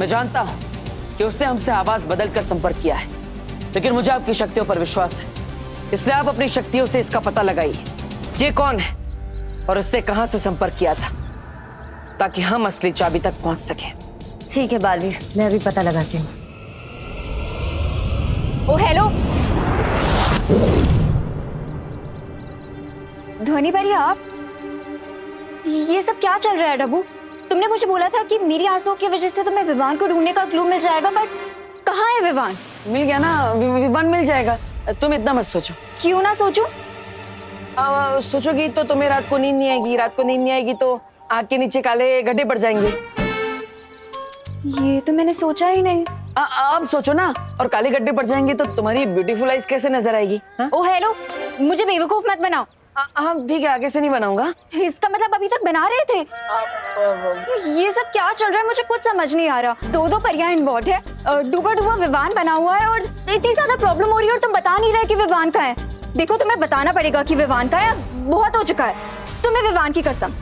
मैं जानता हूं कि उसने हमसे आवाज बदलकर संपर्क किया है, लेकिन मुझे आपकी शक्तियों पर विश्वास है, इसलिए आप अपनी शक्तियों से इसका पता लगाइए ये कौन है और उसने कहां से संपर्क किया था, ताकि हम असली चाबी तक पहुंच सके। ठीक है बालवीर, मैं अभी पता लगाती हूँ। ओ हेलो ध्वनि परी, आप ये सब क्या चल रहा है? डब्बू, तुमने मुझे बोला था कि मेरी आंसुओं की वजह से तुम्हें विवान को ढूंढने का क्लू मिल जाएगा, बट कहाँ है विवान? मिल गया ना, विवान मिल जाएगा, तुम इतना मत सोचो। क्यों ना सोचूं? सोचोगी तो तुम्हें रात को नींद नहीं आएगी, रात को नींद नहीं आएगी तो आँख के नीचे काले गड्ढे पड़ जाएंगे। ये तो मैंने सोचा ही नहीं। अब सोचो ना, और काले गड्ढे पड़ जाएंगे तो तुम्हारी ब्यूटीफुल आइज कैसे नजर आएगी? ओ हेलो, मुझे बेवकूफ मत बनाओ। हाँ ठीक है, आगे से नहीं बनाऊंगा। इसका मतलब अभी तक बना रहे थे? ये सब क्या चल रहा है, मुझे कुछ समझ नहीं आ रहा। दो परियां इन्वॉल्व है, डूबा डूबा विवान बना हुआ है और इतनी ज्यादा प्रॉब्लम हो रही है और तुम बता नहीं रहे कि विवान का है। देखो, तुम्हें बताना पड़ेगा कि विवान का है, बहुत हो चुका है। तुम्हें विवान की कसम।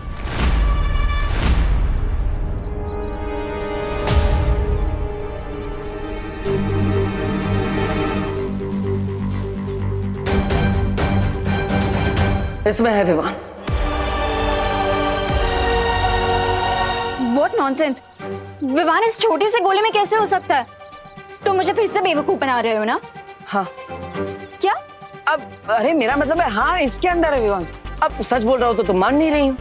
इसमें है विवान। What nonsense! विवान इस छोटे से गोले में कैसे हो सकता है? तुम मुझे फिर से बेवकूफ बना रहे हो ना? हाँ। क्या? अब अरे मेरा मतलब है हाँ, इसके अंदर है विवान। अब सच बोल रहा हो तो तुम मान नहीं रही हो।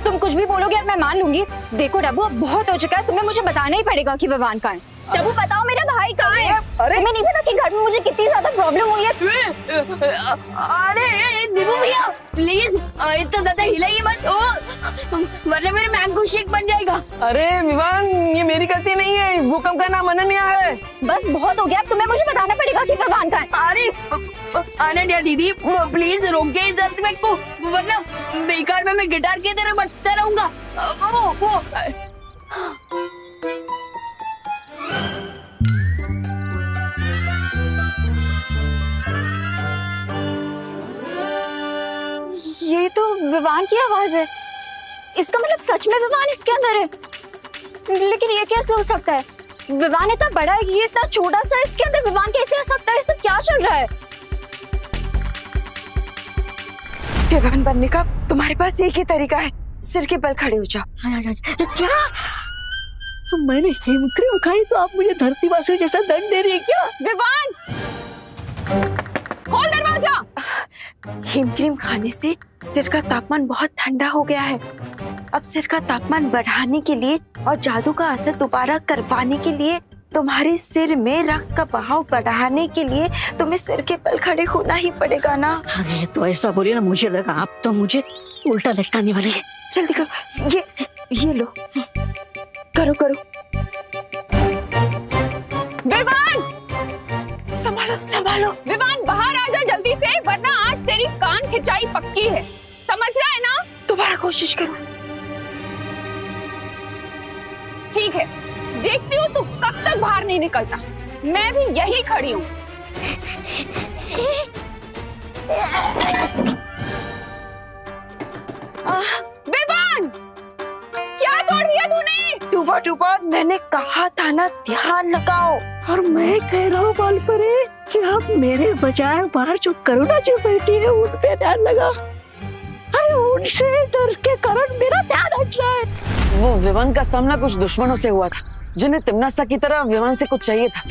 तुम कुछ भी बोलोगे और मैं मान लूंगी। देखो डब्बू, अब बहुत हो चुका है, तुम्हें मुझे बताना ही पड़ेगा कि विवान कहाँ है। डब्बू बताओ, मेरा भाई कहाँ है? अरे तुम्हें नहीं पता कि घर में मुझे कितनी ज्यादा प्रॉब्लम हुई है? अरे दीपू भैया प्लीज इतना ज्यादा हिलाइए मत, वरना मेरे मैंगो शेक बन जाएगा। अरे विवान, ये मेरी गलती नहीं है, इस भूकंप का नाम अनन्या है। बस बहुत हो गया, अब तुम्हें मुझे बताना पड़ेगा कि विवान कहाँ है। अरे अनन्या दीदी प्लीज रोके इस अर्थक्वेक को, वरना बेकार में मैं गिटार की तरह बजता रहूंगा। वो ये तो विवान की आवाज है। इसका मतलब सच में विवान इसके अंदर है। लेकिन ये कैसे हो सकता है? विवान इतना बड़ा है, ये इतना छोटा सा, इसके अंदर विवान कैसे आ सकता है? ये सब क्या चल रहा है? विवान बनने का तुम्हारे पास एक ही तरीका है, सिर के बल खड़े हो जाओ। क्या? मैंने हिमक्रीम खाई तो आप मुझे धरतीवासियों जैसा दंड दे रही है क्या? विवान, खोल दरवाजा। हिमक्रीम खाने से सिर का तापमान बहुत ठंडा हो गया है। अब सिर का तापमान बढ़ाने के लिए और जादू का असर दोबारा करवाने के लिए, तुम्हारे सिर में रक्त का बहाव बढ़ाने के लिए तुम्हें सिर के बल खड़े होना ही पड़ेगा ना। अरे तो ऐसा बोलिए ना, मुझे लगा आप तो मुझे उल्टा लटकाने वाली है। जल्दी करो, ये लो, करो करो। विवान, संभालो संभालो। विवान बाहर आ जा जल्दी से, वरना आज तेरी कान खिंचाई पक्की है। समझ रहा है ना? दोबारा कोशिश करो। ठीक है, देखती हूँ तू कब तक बाहर नहीं निकलता। मैं भी यही खड़ी हूँ। विवान, क्या तोड़ दिया तूने? डूबा डूबा, मैंने कहा था ना ध्यान लगाओ। और मैं कह रहा हूँ बालपरे कि आप मेरे बजाय बाहर जो करुणा जी बैठी है उन पे ध्यान लगा। अरे उनसे डर के कारण मेरा ध्यान हट रहा है। वो विवान का सामना कुछ दुश्मनों से हुआ था, जिन्हें तिम्नासा की तरह विवान से कुछ चाहिए था,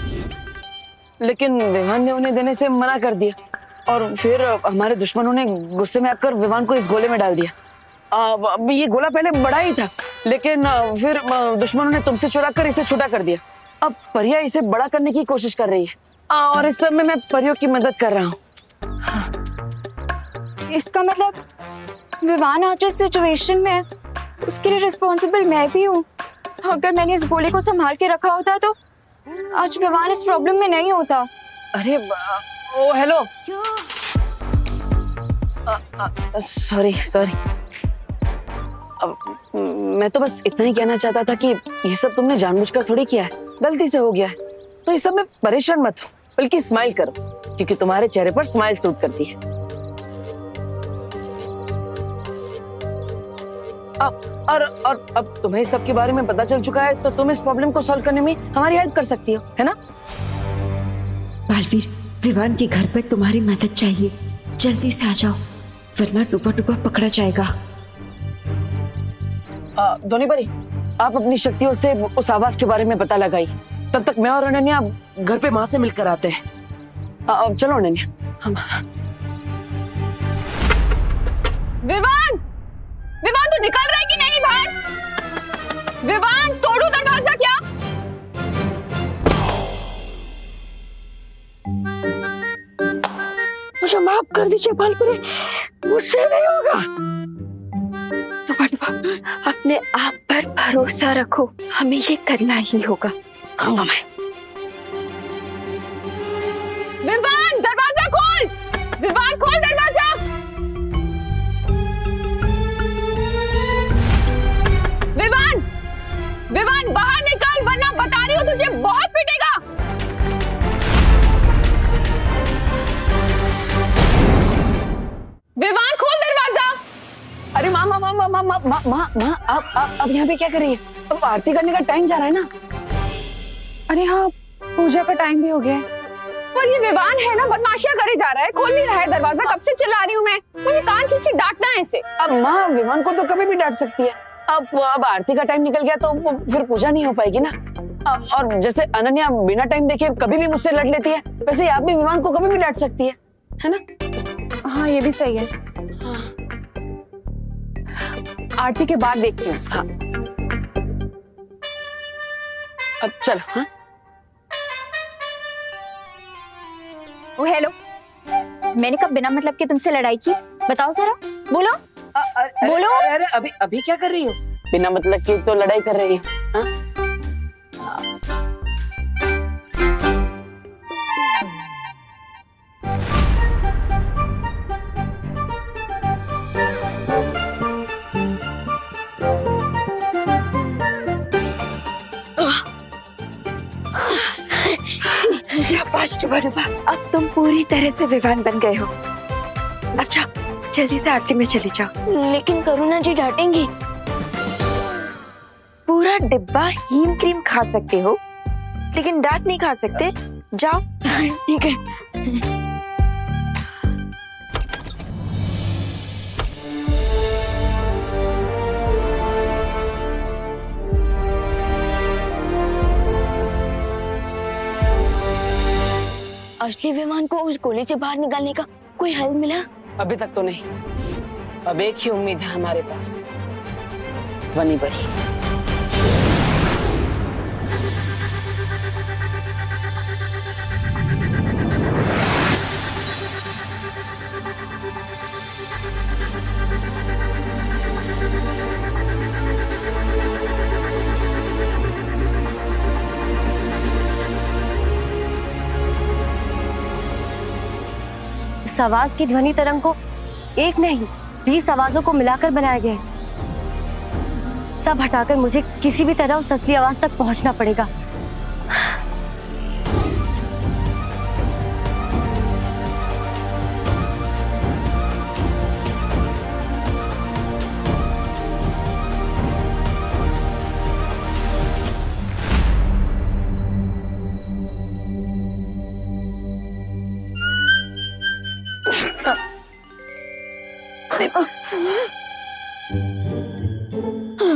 लेकिन विवान ने उन्हें देने से मना कर दिया और फिर हमारे दुश्मनों ने गुस्से में आकर विवान को इस गोले में डाल दिया। ये गोला पहले बड़ा ही था, लेकिन फिर दुश्मनों ने तुमसे चुरा कर इसे छोटा कर दिया। अब परिया इसे बड़ा करने की कोशिश कर रही है और इस समय मैं परियों की मदद कर रहा हूँ। हाँ। इसका मतलब विवान आज इस सिचुएशन में है, उसके लिए रिस्पॉन्सिबल मैं भी हूँ। अगर मैंने इस गोले को संभाल के रखा होता तो आज विवान इस प्रॉब्लम में नहीं होता। अरे ओ हेलो, सॉरी मैं तो बस इतना ही कहना चाहता था कि ये सब तुमने जानबूझकर थोड़ी किया है, गलती से हो गया है। तो इस सब में परेशान मत हो, बल्कि स्माइल करो, क्योंकि तुम्हारे चेहरे पर स्माइल सूट करती है। अब और अब तुम्हें इस सब के बारे में पता चल चुका है, तो तुम इस प्रॉब्लम को सॉल्व करने में हमारी हेल्प कर सकती हो, है ना? बालवीर, विवान के घर पर तुम्हारी मदद चाहिए। जल्दी से आ जाओ, वरना डूबा डूबा पकड़ा जाएगा। धोनी परी, आप अपनी शक्तियों से उस आवाज के बारे में पता लगाई। तब तक मैं और अनन्या घर पे माँ से मिलकर आते हैं। चलो अनन्या, हम। विवान, विवान तू निकल रहा है कि नहीं बाहर? विवान, तोड़ू दरवाजा क्या? मुझे माफ कर दीजिए बालपुरी, मुझसे नहीं होगा। अपने आप पर भरोसा रखो, हमें ये करना ही होगा। कहूंगा मैं। विवान, दरवाजा खोल! विवान, खोल दरवाजा! विवान, विवान बाहर निकल, वरना बता रही हूँ तुझे बहुत पिटेगा। विवान, खोल दरवाजा! अरे माँ माँ माँ माँ माँ माँ माँ माँ माँ, आप यहाँ पे क्या कर रही है? अब आरती करने का टाइम जा रहा है ना। अरे हाँ, पूजा का टाइम भी हो गया है। पर ये विवान है ना, बदमाशियां करे जा रहा है, खोल नहीं रहा है दरवाजा। कब से चिल्ला रही हूँ मैं, मुझे कान खींच के डांटना है इसे। अब माँ, विमान को तो कभी भी डांट सकती है। अब आरती का टाइम निकल गया तो फिर पूजा नहीं हो पाएगी ना। और जैसे अनन्या बिना टाइम देखे कभी भी मुझसे लड़ लेती है, वैसे ही आप भी विमान को कभी भी डांट सकती है ना? हाँ, ये भी सही है। आरती के बाद देखती हूँ उसका। अब चलो। हाँ, ओ हेलो, मैंने कब बिना मतलब के तुमसे लड़ाई की? बताओ जरा, बोलो। बोलो। अरे अभी अभी क्या कर रही हो? बिना मतलब की तो लड़ाई कर रही हो। हाँ? शाबाश डूबा डूबा, अब तुम पूरी तरह से विवान बन गए हो। अब जाओ, जल्दी से आरती में चली जाओ। लेकिन करुणा जी डांटेंगी। पूरा डिब्बा हीम क्रीम खा सकते हो, लेकिन डांट नहीं खा सकते। जाओ। ठीक है। असली विमान को उस गोली से बाहर निकालने का कोई हल मिला? अभी तक तो नहीं। अब एक ही उम्मीद है हमारे पास, ध्वनि परी। इस आवाज की ध्वनि तरंग को एक नहीं 20 आवाजों को मिलाकर बनाया गया है। सब हटाकर मुझे किसी भी तरह उस असली आवाज तक पहुंचना पड़ेगा।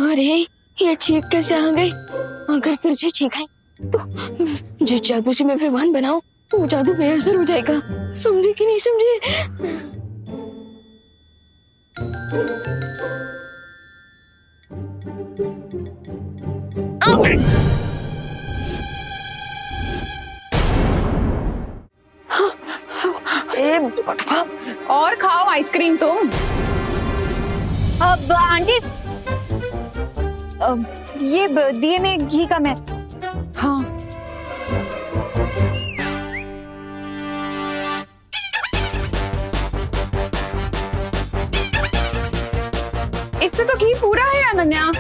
अरे ये चीख कैसे आ गई? अगर फिर से चीखाई तो जिस जादू से मैं विवान बनाऊं वो जादू बेअसर हो जाएगा। समझे कि नहीं समझे? और खाओ आइसक्रीम तुम। अब आंटी, ये दिए में घी कम है। हाँ, इसमें तो घी पूरा है अनन्या।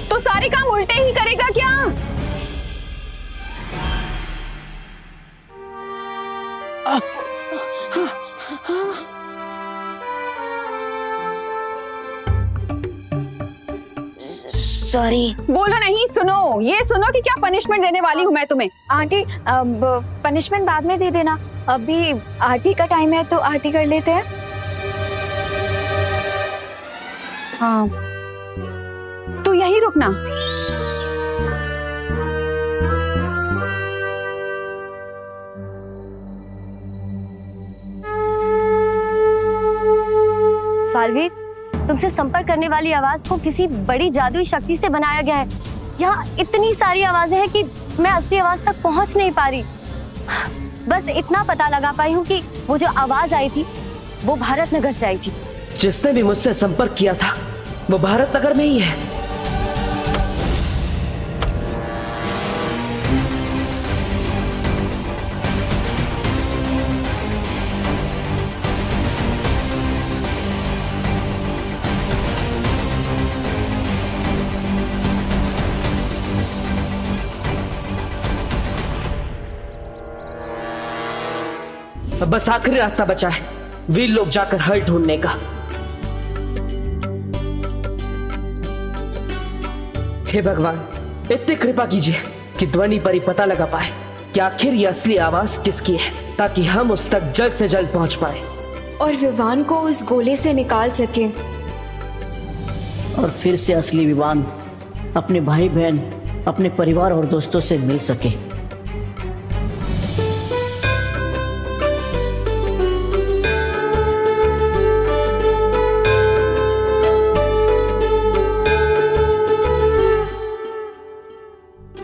तो सारे काम उल्टे ही करेगा क्या? सॉरी। बोलो नहीं, सुनो, ये सुनो कि क्या पनिशमेंट देने वाली हूँ मैं तुम्हें। आंटी पनिशमेंट बाद में दे देना, अभी आरती का टाइम है तो आरती कर लेते हैं। हाँ, तू यहीं रुकना। बालवीर, तुमसे संपर्क करने वाली आवाज को किसी बड़ी जादुई शक्ति से बनाया गया है। यहाँ इतनी सारी आवाजें हैं कि मैं असली आवाज तक पहुंच नहीं पा रही। बस इतना पता लगा पाई हूँ कि वो जो आवाज आई थी वो भारत नगर से आई थी। जिसने भी मुझसे संपर्क किया था वो भारत नगर में ही है। अब बस आखिरी रास्ता बचा है, वीर लोग जाकर हल ढूंढने का। हे भगवान, इतनी कृपा कीजिए कि ध्वनि परी पता लगा पाए कि आखिर ये असली आवाज किसकी है, ताकि हम उस तक जल्द से जल्द पहुंच पाए और विवान को उस गोले से निकाल सके। और फिर से असली विवान अपने भाई बहन, अपने परिवार और दोस्तों से मिल सके।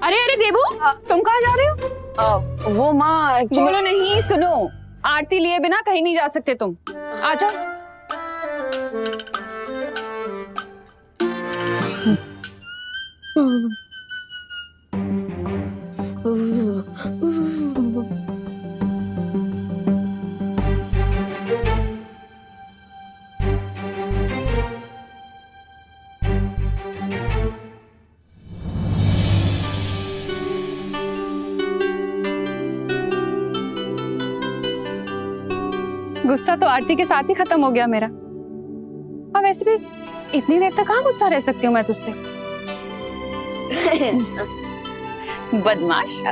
अरे अरे देबू, तुम कहाँ जा रहे हो? वो माँ बोलो नहीं, सुनो, आरती लिए बिना कहीं नहीं जा सकते तुम। आ जाओ। गुस्सा तो आरती के साथ ही खत्म हो गया मेरा। और वैसे भी इतनी देर तक कहाँ गुस्सा रह सकती हूँ मैं तुझसे। बदमाश।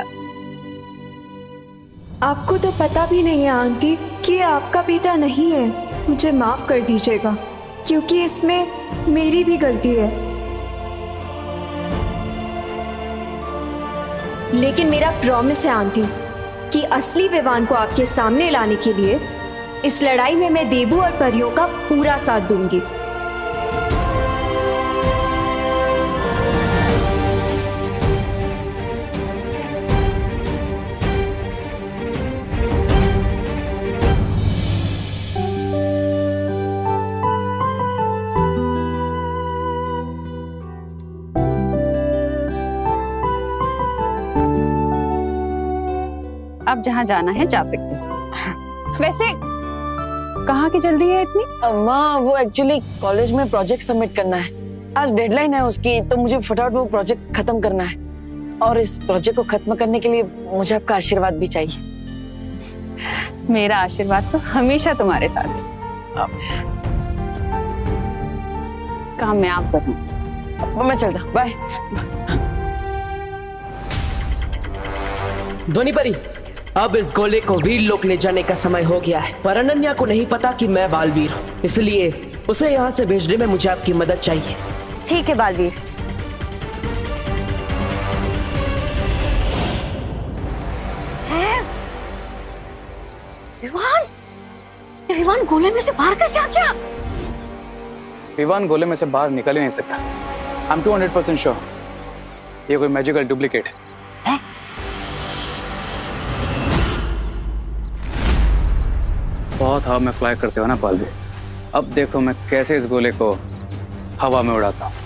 आपको तो पता भी नहीं है आंटी कि ये आपका बेटा नहीं है। मुझे माफ कर दीजिएगा क्योंकि इसमें मेरी भी गलती है। लेकिन मेरा प्रॉमिस है आंटी कि असली विवान को आपके सामने लाने के लिए इस लड़ाई में मैं देबू और परियों का पूरा साथ दूंगी। अब जहाँ जाना है जा सकते हो। वैसे कहाँ की जल्दी है इतनी? माँ वो एक्चुअली कॉलेज में प्रोजेक्ट सबमिट करना है, आज डेडलाइन है उसकी, तो मुझे फटाफट वो प्रोजेक्ट खत्म करना है। और इस प्रोजेक्ट को खत्म करने के लिए मुझे आपका आशीर्वाद भी चाहिए। मेरा आशीर्वाद तो हमेशा तुम्हारे साथ है। काम मैं आप करूँ। मैं चलता हूँ, बाय। ध्वनि परी, अब इस गोले को वीर लोक ले जाने का समय हो गया है, पर अनन्या को नहीं पता कि मैं बालवीर हूँ, इसलिए उसे यहाँ से भेजने में मुझे आपकी मदद चाहिए। ठीक है बालवीर। विवान गोले में से बाहर कैसे आ गया? विवान गोले में से बाहर निकल ही नहीं सकता। I'm 200% श्योर ये कोई मैजिकल डुप्लीकेट है। बहुत हवा में फ्लाई करते हो ना बालवी, अब देखो मैं कैसे इस गोले को हवा में उड़ाता हूँ।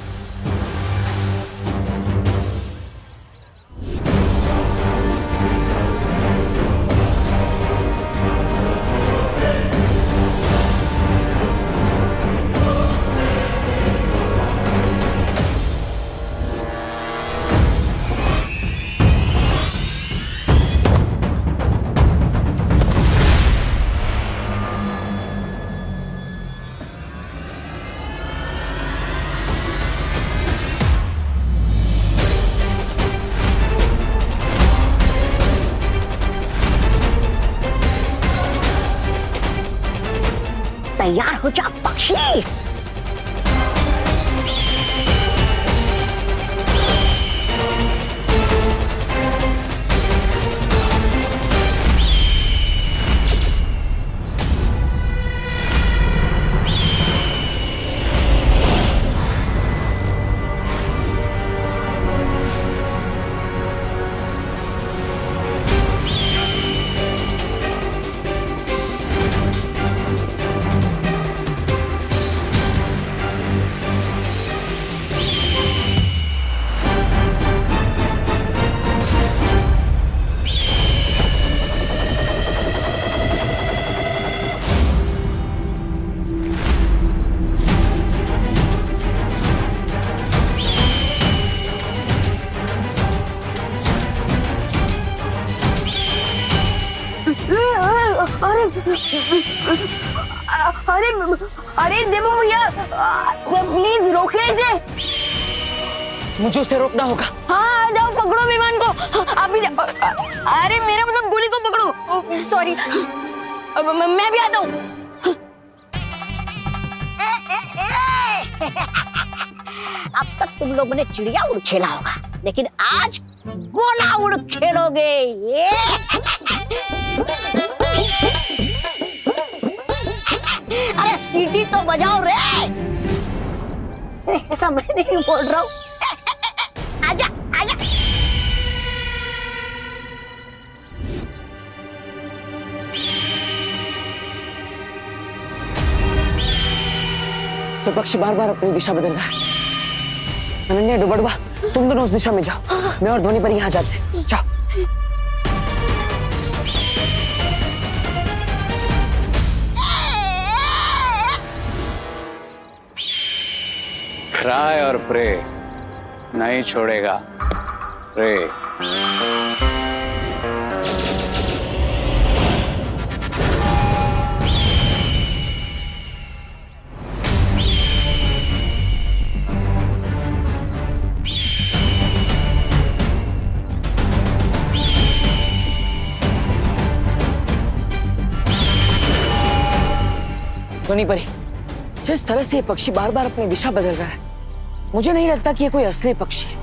तैयार हो जा पक्षी। अरे अरे देवो भैया, प्लीज रोके इसे। मुझे उसे रोकना होगा। हाँ जाओ पकड़ो विमान को, आप भी जाओ। अरे मेरा मतलब गोली को पकड़ो। सॉरी, मैं भी आता हूँ। अब तक तुम लोगों ने चिड़िया उड़ खेला होगा, लेकिन आज गोला उड़ खेलोगे। अरे सीटी तो बजाओ रे। ऐसा मैं नहीं बोल रहा हूँ। आजा आजा। तो पक्षी बार बार अपनी दिशा बदल रहा है। अनन्या, डुबड़ुआ, तुम दोनों उस दिशा में जाओ, मैं और ध्वनि पर यहाँ जाते हैं। जाओ। ट्राई और प्रे नहीं छोड़ेगा। प्रे। ध्वनि परी, जिस तरह से ये पक्षी बार बार अपनी दिशा बदल रहा है, मुझे नहीं लगता कि ये कोई असली पक्षी है,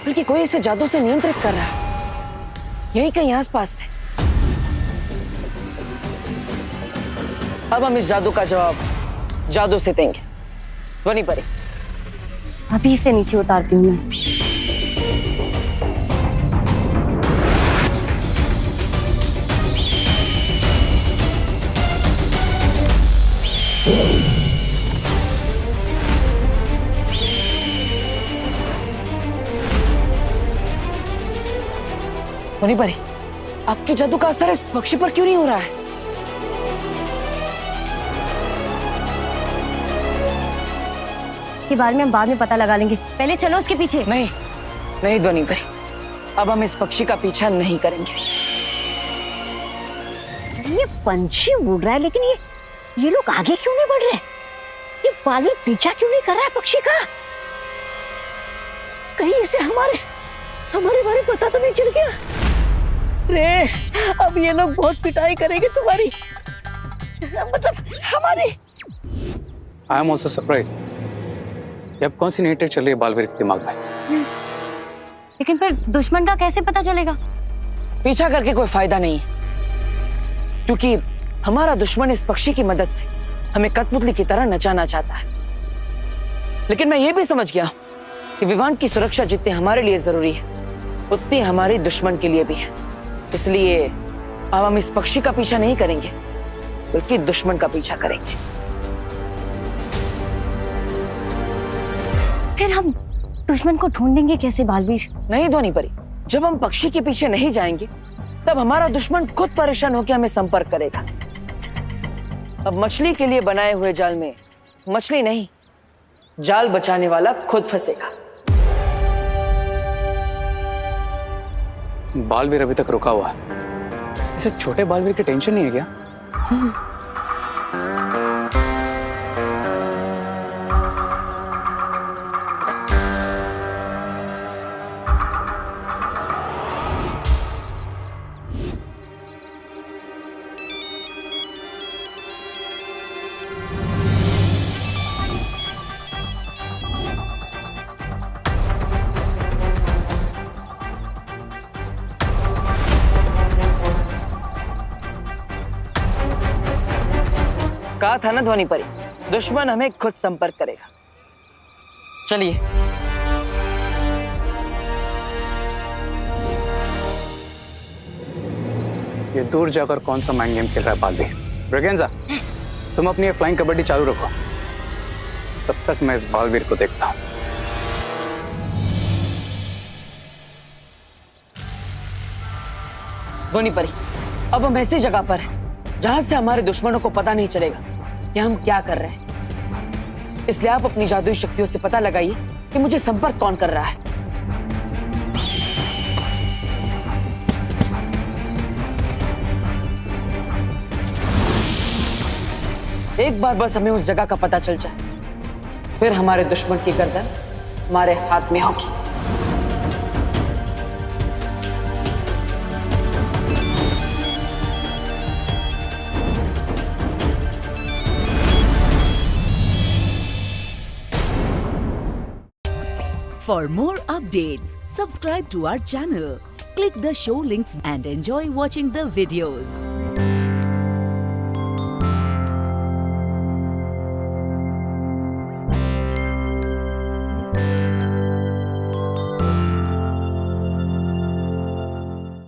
बल्कि कोई इसे जादू से नियंत्रित कर रहा है, यही कहीं आसपास से। अब हम इस जादू का जवाब जादू से देंगे। ध्वनि परी, अभी से नीचे उतारती हूँ मैं। ध्वनि परी, आपके जादू का असर इस पक्षी पर क्यों नहीं हो रहा है? के बारे में हम बाद में पता लगा लेंगे, पहले चलो उसके पीछे। नहीं नहीं ध्वनि परी, अब हम इस पक्षी का पीछा नहीं करेंगे। ये पंछी उड़ रहा है, लेकिन ये लोग आगे क्यों नहीं बढ़ रहे? ये बालू पीछा क्यों नहीं कर रहा है पक्षी का? कहीं इसे हमारे बारे में पता तो नहीं चल गया? रे, अब ये लोग बहुत पिटाई करेंगे तुम्हारी, मतलब हमारी। I am also surprise. अब कौन सी नई ट्रिक चल रही है बालवीर के दिमाग में? लेकिन फिर दुश्मन का कैसे पता चलेगा? पीछा करके कोई फायदा नहीं है, क्योंकि हमारा दुश्मन इस पक्षी की मदद से हमें कठपुतली की तरह नचाना चाहता है। लेकिन मैं ये भी समझ गया कि विमान की सुरक्षा जितनी हमारे लिए जरूरी है, उतनी हमारे दुश्मन के लिए भी है। इसलिए अब हम इस पक्षी का पीछा नहीं करेंगे, बल्कि दुश्मन का पीछा करेंगे। फिर हम दुश्मन को ढूंढेंगे कैसे बालवीर? नहीं ध्वनि परी, जब हम पक्षी के पीछे नहीं जाएंगे, तब हमारा दुश्मन खुद परेशान होकर हमें संपर्क करेगा। अब मछली के लिए बनाए हुए जाल में मछली नहीं, जाल बचाने वाला खुद फंसेगा। बालवीर अभी तक रुका हुआ है। इसे छोटे बालवीर की टेंशन नहीं है क्या? कहा था ना ध्वनि परी, दुश्मन हमें खुद संपर्क करेगा। चलिए। ये दूर जाकर कौन सा माइंड गेम खेल रहा है बालवीर? ब्रेगेंजा, तुम अपनी फ्लाइंग कबड्डी चालू रखो, तब तक मैं इस बालवीर को देखता हूं। ध्वनि परी, अब हम ऐसी जगह पर हैं जहां से हमारे दुश्मनों को पता नहीं चलेगा कि हम क्या कर रहे हैं। इसलिए आप अपनी जादुई शक्तियों से पता लगाइए कि मुझे संपर्क कौन कर रहा है। एक बार बस हमें उस जगह का पता चल जाए, फिर हमारे दुश्मन की गर्दन हमारे हाथ में होगी। For more updates, subscribe to our channel, click the show links and enjoy watching the videos.